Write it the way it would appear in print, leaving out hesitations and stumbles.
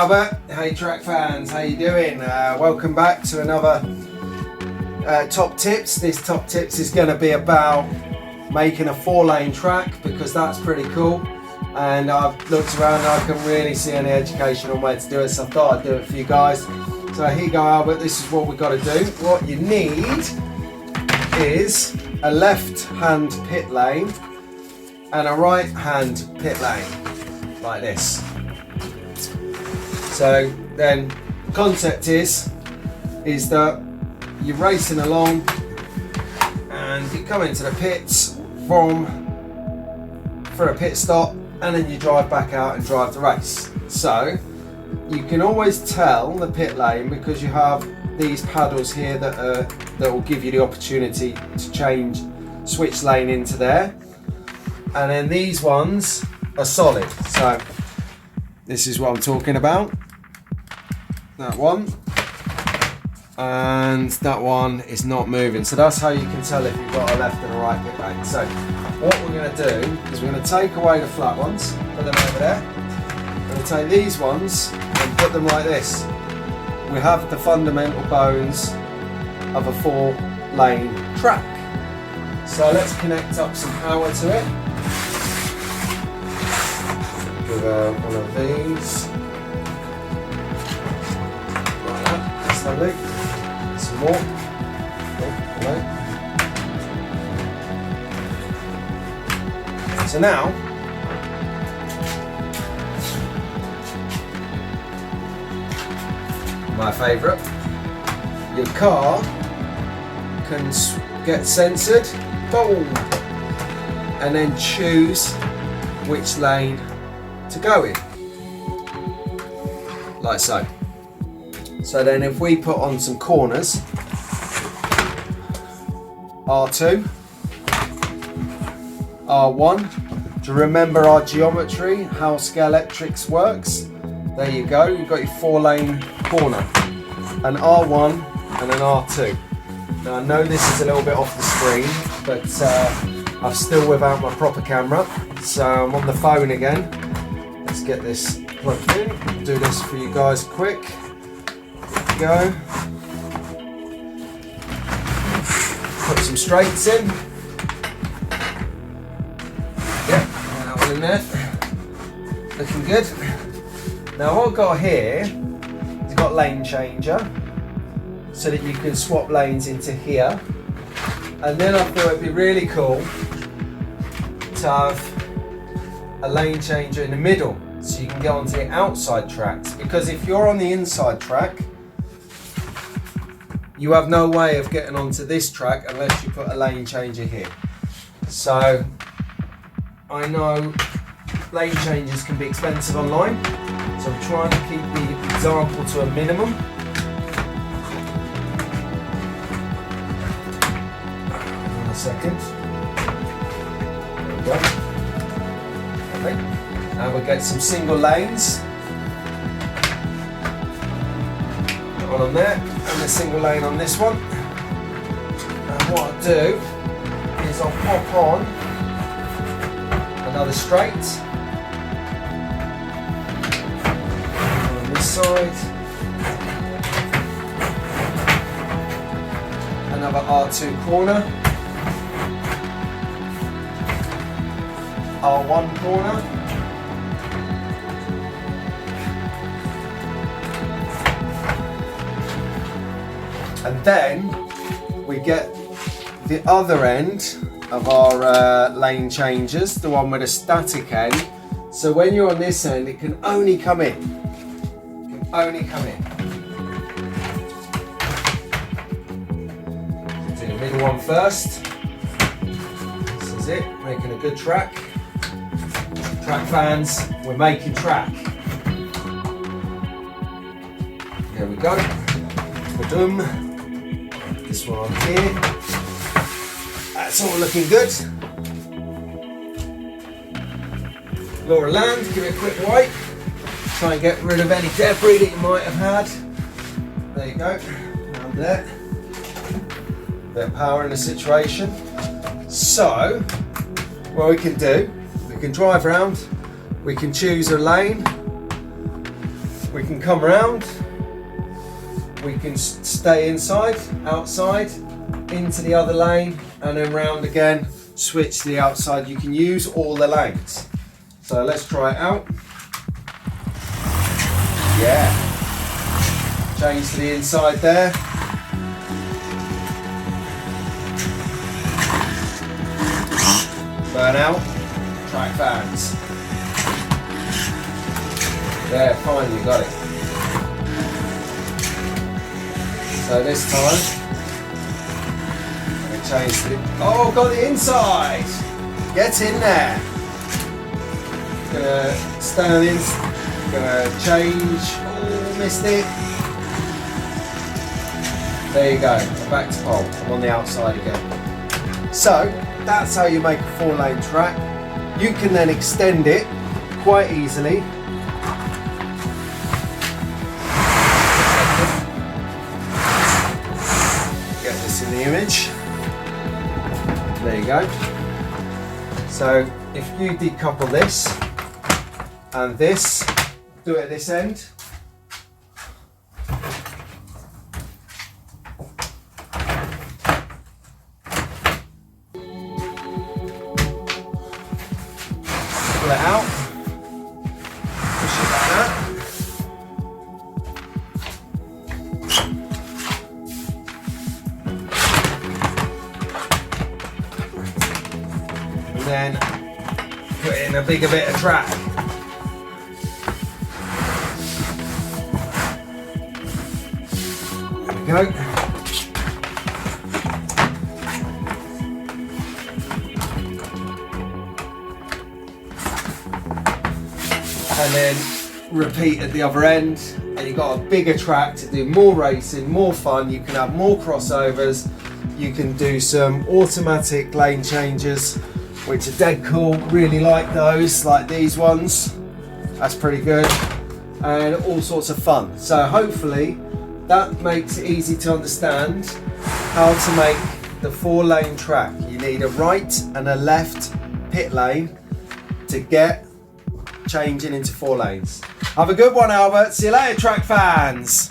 Albert. Hey track fans, how you doing? Welcome back to another top tips. This top tips is going to be about making a 4-lane track because that's pretty cool. And I've looked around and I couldn't really see any education on where to do it, so I thought I'd do it for you guys. So here you go, Albert. This is what we've got to do. What you need is a left-hand pit lane and a right-hand pit lane, like this. So then the concept is that you're racing along and you come into the pits for a pit stop, and then you drive back out and drive the race. So you can always tell the pit lane because you have these paddles here that will give you the opportunity to switch lane into there, and then these ones are solid. So this is what I'm talking about. That one and that one is not moving. So that's how you can tell if you've got a left and a right pit lane. So what we're going to do is we're going to take away the flat ones, put them over there. We're going to take these ones and put them like this. We have the fundamental bones of a 4-lane track. So let's connect up some power to it with one of these. Like that, that's lovely. Some more. Oh, so now, my favourite, your car can get censored, boom, and then choose which lane to go in, like so. So then if we put on some corners, R2, R1, to remember our geometry, how Scalextric works, there you go, you've got your 4-lane corner, an R1 and an R2. Now I know this is a little bit off the screen, but I'm still without my proper camera, so I'm on the phone again. Let's get this plugged in, do this for you guys quick. Go. Put some straights in. Yep, that one in there. Looking good. Now what I've got here is got lane changer so that you can swap lanes into here. And then I thought it'd be really cool to have a lane changer in the middle so you can get onto the outside tracks, because if you're on the inside track you have no way of getting onto this track unless you put a lane changer here. So I know lane changes can be expensive online, so I'm trying to keep the example to a minimum. Hang on a second. There we go. Okay. Now we'll get some single lanes. One on there, and a single lane on this one. And what I'll do is I'll pop on another straight on this side, another R2 corner, R1 corner, and then we get the other end of our lane changers, the one with a static end. So when you're on this end, it can only come in. It can only come in. Do the middle one first. This is it, making a good track. Track fans, we're making track. There we go. Ba-dum. This one on here. That's all looking good. Lower land, give it a quick wipe. Try and get rid of any debris that you might have had. There you go. Around there. Bit of power in the situation. So, what we can do, we can drive around, we can choose a lane, We can come around, we can stay inside, outside, into the other lane, and then round again, switch to the outside. You can use all the lanes. So let's try it out. Yeah. Change to the inside there. Burn out, track fans. There, finally got it. So this time, I'm going to change to the, oh, got the inside! Get in there. Gonna stand in, gonna change, oh, missed it. There you go, I'm back to pole, I'm on the outside again. So, that's how you make a 4-lane track. You can then extend it quite easily. Get this in the image. There you go. So if you decouple this and this, do it at this end. Pull it out, push it like that. And then put in a bigger bit of track. There we go. And then repeat at the other end, and you've got a bigger track to do more racing, more fun. You can have more crossovers, you can do some automatic lane changes, which are dead cool. Really like those, like these ones. That's pretty good, and all sorts of fun. So hopefully that makes it easy to understand how to make the 4-lane track. You need a right and a left pit lane to get changing into 4 lanes. Have a good one, Albert. See you later, track fans.